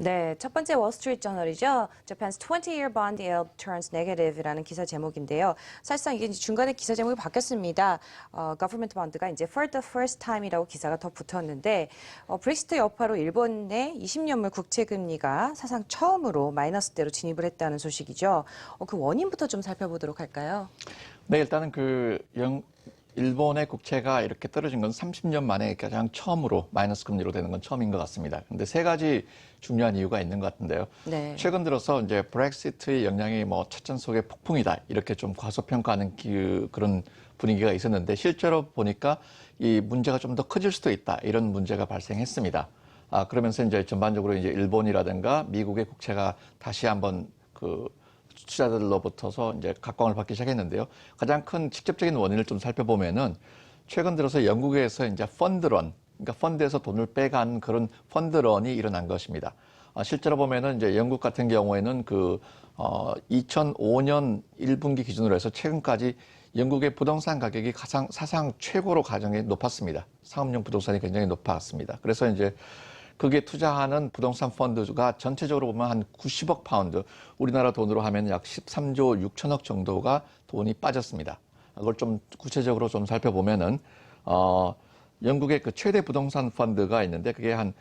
네, 첫 번째 월스트리트 저널이죠. Japan's 20-year bond yield turns negative이라는 기사 제목인데요. 사실상 이게 이제 중간에 기사 제목이 바뀌었습니다. Government bond가 이제 for the first time이라고 기사가 더 붙었는데, 브렉시트 여파로 일본의 20년물 국채 금리가 사상 처음으로 마이너스대로 진입을 했다는 소식이죠. 그 원인부터 좀 살펴보도록 할까요? 네, 일단은 일본의 국채가 이렇게 떨어진 건 30년 만에 가장 처음으로 마이너스 금리로 되는 건 처음인 것 같습니다. 근데 세 가지 중요한 이유가 있는 것 같은데요. 네. 최근 들어서 이제 브렉시트의 영향이 뭐 찻잔 속의 폭풍이다 이렇게 좀 과소평가하는 그런 분위기가 있었는데 실제로 보니까 이 문제가 좀 더 커질 수도 있다 이런 문제가 발생했습니다. 그러면서 이제 전반적으로 이제 일본이라든가 미국의 국채가 다시 한번 투자자들로부터서 이제 각광을 받기 시작했는데요. 가장 큰 직접적인 원인을 좀 살펴보면은 최근 들어서 영국에서 이제 펀드런, 그러니까 펀드에서 돈을 빼간 그런 펀드런이 일어난 것입니다. 실제로 보면은 이제 영국 같은 경우에는 2005년 1분기 기준으로 해서 최근까지 영국의 부동산 가격이 사상 최고로 가장이 높았습니다. 상업용 부동산이 굉장히 높았습니다. 그래서 이제 그게 투자하는 부동산 펀드가 전체적으로 보면 한 90억 파운드, 우리나라 돈으로 하면 약 13조 6천억 정도가 돈이 빠졌습니다. 그걸 좀 구체적으로 좀 살펴보면은, 영국의 그 최대 부동산 펀드가 있는데 그게 한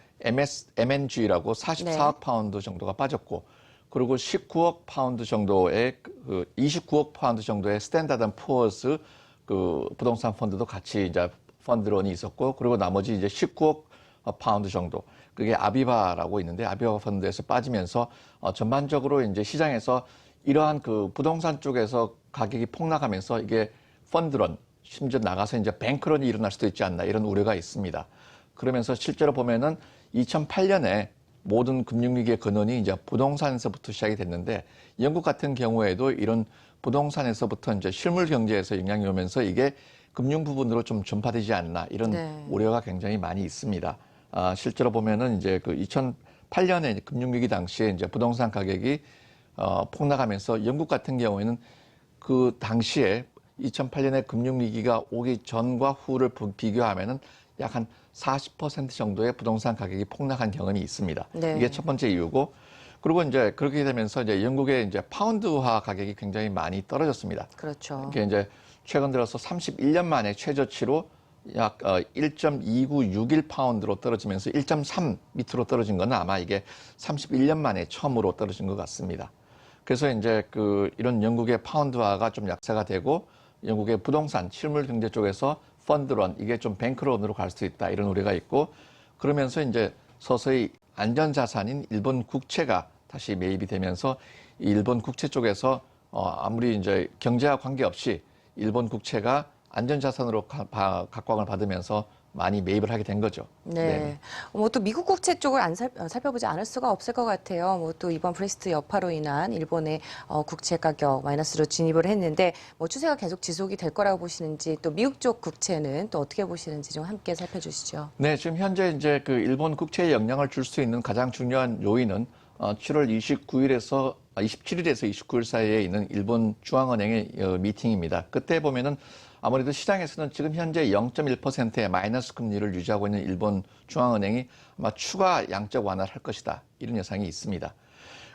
MNG라고 44억 파운드 정도가 빠졌고, 그리고 19억 파운드 정도의 29억 파운드 정도의 스탠다드 푸어스 그 부동산 펀드도 같이 이제 펀드론이 있었고, 그리고 나머지 이제 19억 파운드 정도. 그게 아비바라고 있는데 아비바 펀드에서 빠지면서 전반적으로 이제 시장에서 이러한 그 부동산 쪽에서 가격이 폭락하면서 이게 펀드론, 심지어 나가서 이제 뱅크런이 일어날 수도 있지 않나 이런 우려가 있습니다. 그러면서 실제로 보면은 2008년에 모든 금융위기의 근원이 이제 부동산에서부터 시작이 됐는데 영국 같은 경우에도 이런 부동산에서부터 이제 실물 경제에서 영향이 오면서 이게 금융 부분으로 좀 전파되지 않나 이런 우려가 굉장히 많이 있습니다. 실제로 보면은 이제 그 2008년에 금융위기 당시에 이제 부동산 가격이 폭락하면서 영국 같은 경우에는 그 당시에 2008년에 금융위기가 오기 전과 후를 비교하면은 약 한 40% 정도의 부동산 가격이 폭락한 경험이 있습니다. 네. 이게 첫 번째 이유고, 그리고 이제 그렇게 되면서 이제 영국의 이제 파운드화 가격이 굉장히 많이 떨어졌습니다. 그렇죠. 이게 이제 최근 들어서 31년 만에 최저치로 약 1.2961 파운드로 떨어지면서 1.3 밑으로 떨어진 건 아마 이게 31년 만에 처음으로 떨어진 것 같습니다. 그래서 이제 이런 영국의 파운드화가 좀 약세가 되고 영국의 부동산, 실물 경제 쪽에서 펀드론, 이게 좀 뱅크론으로 갈 수 있다 이런 우려가 있고, 그러면서 이제 서서히 안전자산인 일본 국채가 다시 매입이 되면서 일본 국채 쪽에서 아무리 이제 경제와 관계없이 일본 국채가 안전자산으로 각광을 받으면서 많이 매입을 하게 된 거죠. 네. 뭐 또 미국 국채 쪽을 살펴보지 않을 수가 없을 것 같아요. 뭐 또 이번 브렉시트 여파로 인한 일본의 국채 가격 마이너스로 진입을 했는데 뭐 추세가 계속 지속이 될 거라고 보시는지 또 미국 쪽 국채는 또 어떻게 보시는지 좀 함께 살펴주시죠. 네, 지금 현재 이제 일본 국채에 영향을 줄 수 있는 가장 중요한 요인은 7월 29일에서 27일에서 29일 사이에 있는 일본 중앙은행의 미팅입니다. 그때 보면은 아무래도 시장에서는 지금 현재 0.1%의 마이너스 금리를 유지하고 있는 일본 중앙은행이 아마 추가 양적 완화를 할 것이다. 이런 예상이 있습니다.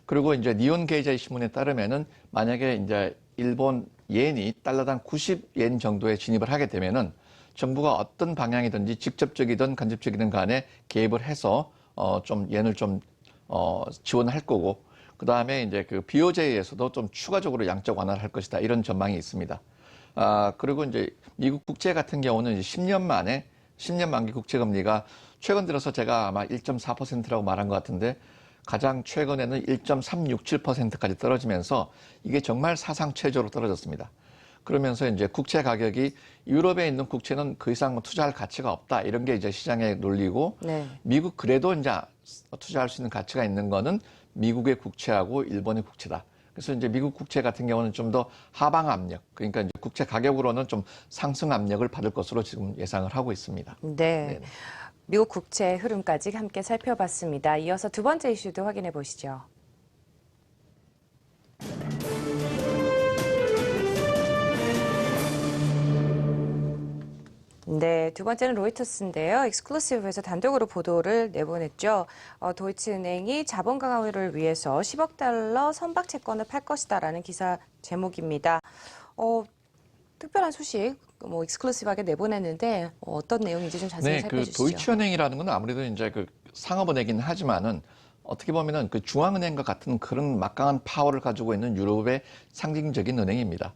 그리고 이제 니혼 게이자이 신문에 따르면은 만약에 이제 일본 옌이 달러당 90옌 정도에 진입을 하게 되면은 정부가 어떤 방향이든지 직접적이든 간접적이든 간에 개입을 해서 좀 옌을 좀 지원할 거고, 그 다음에 이제 BOJ에서도 좀 추가적으로 양적 완화를 할 것이다. 이런 전망이 있습니다. 그리고 이제 미국 국채 같은 경우는 이제 10년 만기 국채 금리가 최근 들어서 제가 아마 1.4%라고 말한 것 같은데 가장 최근에는 1.367%까지 떨어지면서 이게 정말 사상 최저로 떨어졌습니다. 그러면서 이제 국채 가격이 유럽에 있는 국채는 그 이상 투자할 가치가 없다. 이런 게 이제 시장에 놀리고, 미국 그래도 이제 투자할 수 있는 가치가 있는 거는 미국의 국채하고 일본의 국채다. 그래서 이제 미국 국채 같은 경우는 좀 더 하방 압력, 그러니까 이제 국채 가격으로는 좀 상승 압력을 받을 것으로 지금 예상을 하고 있습니다. 네. 네네. 미국 국채 흐름까지 함께 살펴봤습니다. 이어서 두 번째 이슈도 확인해 보시죠. 네, 두 번째는 로이터스인데요. 익스클루시브에서 단독으로 보도를 내보냈죠. 도이치은행이 자본 강화를 위해서 10억 달러 선박 채권을 팔 것이다라는 기사 제목입니다. 특별한 소식, 익스클루시브하게 내보냈는데 어떤 내용인지 좀 자세히 네, 살펴주시죠. 도이치은행이라는 건 아무래도 이제 상업은행이긴 하지만은 어떻게 보면은 중앙은행과 같은 그런 막강한 파워를 가지고 있는 유럽의 상징적인 은행입니다.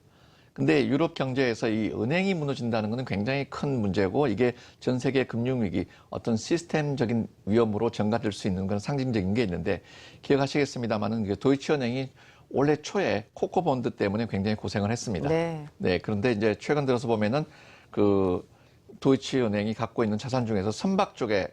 근데 유럽 경제에서 이 은행이 무너진다는 것은 굉장히 큰 문제고 이게 전 세계 금융위기 어떤 시스템적인 위험으로 전가될 수 있는 그런 상징적인 게 있는데 기억하시겠습니다만은 도이치은행이 올해 초에 코코본드 때문에 굉장히 고생을 했습니다. 네. 네, 그런데 이제 최근 들어서 보면은 도이치은행이 갖고 있는 자산 중에서 선박 쪽의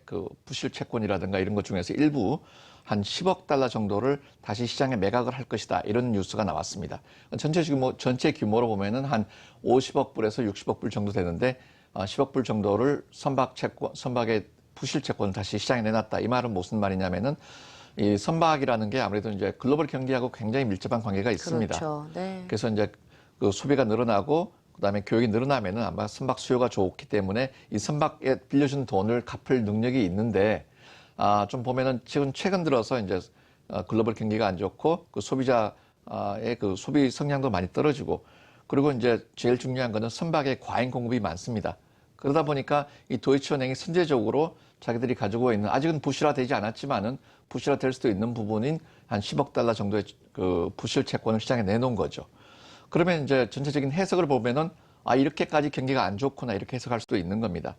부실 채권이라든가 이런 것 중에서 일부 한 10억 달러 정도를 다시 시장에 매각을 할 것이다. 이런 뉴스가 나왔습니다. 전체 규모로 보면은 한 50억 불에서 60억 불 정도 되는데 10억 불 정도를 선박의 부실 채권을 다시 시장에 내놨다. 이 말은 무슨 말이냐면은 이 선박이라는 게 아무래도 이제 글로벌 경기하고 굉장히 밀접한 관계가 있습니다. 그렇죠. 네. 그래서 이제 소비가 늘어나고 그다음에 교육이 늘어나면은 아마 선박 수요가 좋기 때문에 이 선박에 빌려준 돈을 갚을 능력이 있는데 좀 보면은 지금 최근 들어서 이제 글로벌 경기가 안 좋고 소비자의 소비 성향도 많이 떨어지고 그리고 이제 제일 중요한 거는 선박의 과잉 공급이 많습니다. 그러다 보니까 이 도이치은행이 선제적으로 자기들이 가지고 있는 아직은 부실화되지 않았지만은 부실화될 수도 있는 부분인 한 10억 달러 정도의 부실 채권을 시장에 내놓은 거죠. 그러면 이제 전체적인 해석을 보면은 이렇게까지 경기가 안 좋구나 이렇게 해석할 수도 있는 겁니다.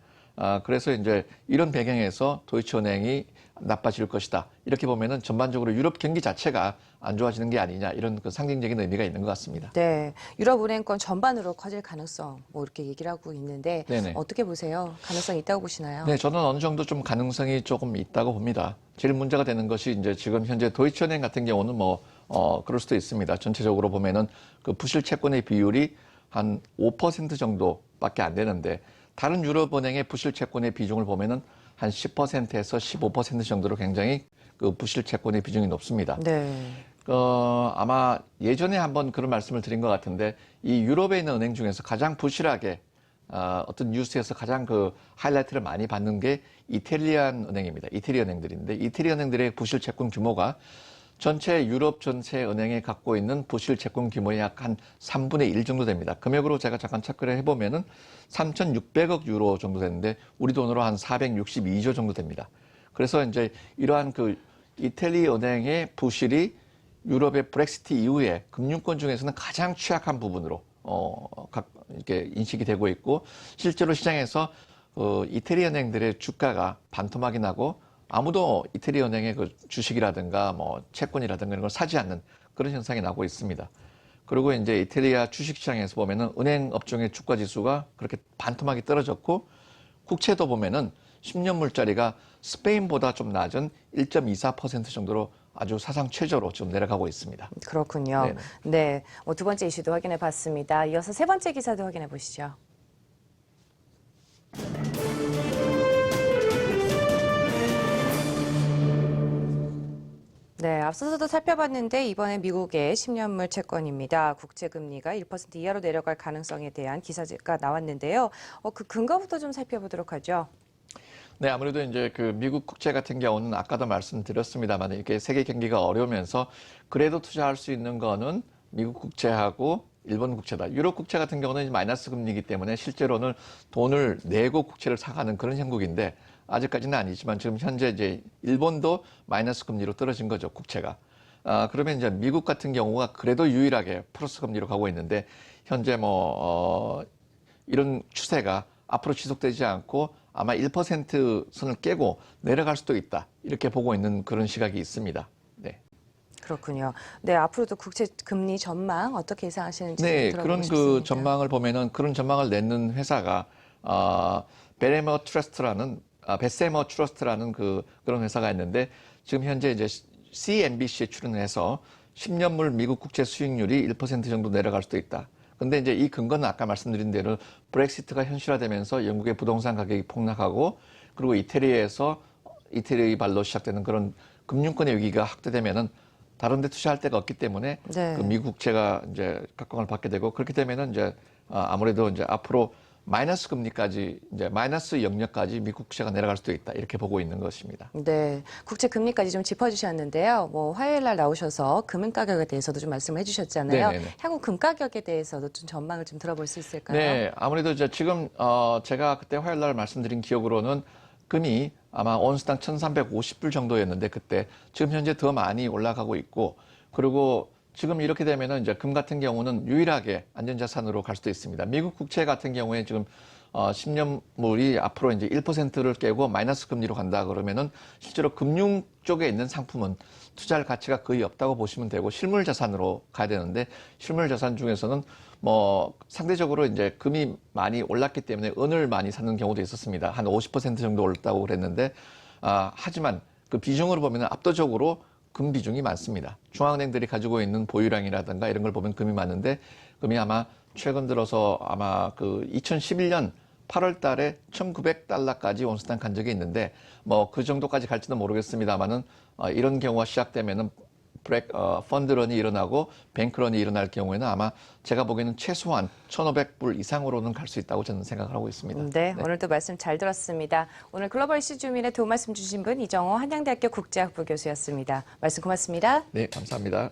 그래서 이제 이런 배경에서 도이치은행이 나빠질 것이다. 이렇게 보면은 전반적으로 유럽 경기 자체가 안 좋아지는 게 아니냐 이런 상징적인 의미가 있는 것 같습니다. 네, 유럽은행권 전반으로 커질 가능성 이렇게 얘기를 하고 있는데 네네. 어떻게 보세요? 가능성이 있다고 보시나요? 네, 저는 어느 정도 좀 가능성이 조금 있다고 봅니다. 제일 문제가 되는 것이 이제 지금 현재 도이치은행 같은 경우는 그럴 수도 있습니다. 전체적으로 보면은 부실 채권의 비율이 한 5% 정도밖에 안 되는데 다른 유럽은행의 부실 채권의 비중을 보면은 한 10%에서 15% 정도로 굉장히 부실 채권의 비중이 높습니다. 네. 아마 예전에 한번 그런 말씀을 드린 것 같은데 이 유럽에 있는 은행 중에서 가장 부실하게 어떤 뉴스에서 가장 하이라이트를 많이 받는 게 이태리안 은행입니다. 이태리 은행들인데 이태리 은행들의 부실 채권 규모가 전체 유럽 전체 은행에 갖고 있는 부실 채권 규모의 약 한 3분의 1 정도 됩니다. 금액으로 제가 잠깐 체크를 해보면은 3,600억 유로 정도 되는데 우리 돈으로 한 462조 정도 됩니다. 그래서 이제 이러한 이태리 은행의 부실이 유럽의 브렉시트 이후에 금융권 중에서는 가장 취약한 부분으로 이렇게 인식이 되고 있고 실제로 시장에서 이태리 은행들의 주가가 반토막이 나고 아무도 이태리 은행의 주식이라든가 채권이라든가 이런 걸 사지 않는 그런 현상이 나고 있습니다. 그리고 이제 이태리아 주식시장에서 보면은 은행 업종의 주가 지수가 그렇게 반토막이 떨어졌고 국채도 보면은 10년 물짜리가 스페인보다 좀 낮은 1.24% 정도로 아주 사상 최저로 좀 내려가고 있습니다. 그렇군요. 네네. 네, 두 번째 이슈도 확인해 봤습니다. 이어서 세 번째 기사도 확인해 보시죠. 네, 앞서서도 살펴봤는데 이번에 미국의 10년물 채권입니다. 국채금리가 1% 이하로 내려갈 가능성에 대한 기사가 나왔는데요. 그 근거부터 좀 살펴보도록 하죠. 네, 아무래도 이제 미국 국채 같은 경우는 아까도 말씀드렸습니다만 이렇게 세계 경기가 어려우면서 그래도 투자할 수 있는 거는 미국 국채하고 일본 국채다. 유럽 국채 같은 경우는 마이너스 금리이기 때문에 실제로는 돈을 내고 국채를 사가는 그런 형국인데 아직까지는 아니지만 지금 현재 이제 일본도 마이너스 금리로 떨어진 거죠, 국채가. 그러면 이제 미국 같은 경우가 그래도 유일하게 플러스 금리로 가고 있는데 현재 이런 추세가 앞으로 지속되지 않고 아마 1% 선을 깨고 내려갈 수도 있다. 이렇게 보고 있는 그런 시각이 있습니다. 네. 그렇군요. 네, 앞으로도 국채 금리 전망 어떻게 예상하시는지 네, 들어보고 그런 싶습니다. 전망을 보면은 그런 전망을 내는 회사가 베레머 트러스트라는 베세머 트러스트라는 그런 회사가 있는데 지금 현재 이제 CNBC에 출연해서 10년물 미국 국채 수익률이 1% 정도 내려갈 수도 있다. 근데 이제 이 근거는 아까 말씀드린 대로 브렉시트가 현실화되면서 영국의 부동산 가격이 폭락하고 그리고 이태리 발로 시작되는 그런 금융권의 위기가 확대되면은 다른 데 투자할 데가 없기 때문에 네. 미국 국채가 이제 각광을 받게 되고 그렇게 되면은 이제 아무래도 이제 앞으로 마이너스 금리까지 이제 마이너스 영역까지 미국 국채가 내려갈 수도 있다 이렇게 보고 있는 것입니다. 네, 국채 금리까지 좀 짚어주셨는데요. 뭐 화요일 날 나오셔서 금은 가격에 대해서도 좀 말씀을 해주셨잖아요. 네네네. 향후 금 가격에 대해서도 좀 전망을 좀 들어볼 수 있을까요? 네, 아무래도 이제 지금 제가 그때 화요일 날 말씀드린 기억으로는 금이 아마 온스당 1,350불 정도였는데 그때 지금 현재 더 많이 올라가고 있고 그리고 지금 이렇게 되면은 이제 금 같은 경우는 유일하게 안전자산으로 갈 수도 있습니다. 미국 국채 같은 경우에 지금 10년물이 앞으로 이제 1%를 깨고 마이너스 금리로 간다 그러면은 실제로 금융 쪽에 있는 상품은 투자할 가치가 거의 없다고 보시면 되고 실물 자산으로 가야 되는데 실물 자산 중에서는 뭐 상대적으로 이제 금이 많이 올랐기 때문에 은을 많이 사는 경우도 있었습니다. 한 50% 정도 올랐다고 그랬는데 하지만 그 비중으로 보면 압도적으로 금 비중이 많습니다. 중앙은행들이 가지고 있는 보유량이라든가 이런 걸 보면 금이 많은데 금이 아마 최근 들어서 아마 그 2011년 8월 달에 1,900달러까지 온스당 간 적이 있는데 뭐 그 정도까지 갈지는 모르겠습니다만은 이런 경우가 시작되면은 펀드런이 일어나고 뱅크런이 일어날 경우에는 아마 제가 보기에는 최소한 1,500불 이상으로는 갈 수 있다고 저는 생각을 하고 있습니다. 네, 오늘도 말씀 잘 들었습니다. 오늘 글로벌 이슈 주민의 도움 말씀 주신 분 이정호 한양대학교 국제학부 교수였습니다. 말씀 고맙습니다. 네, 감사합니다.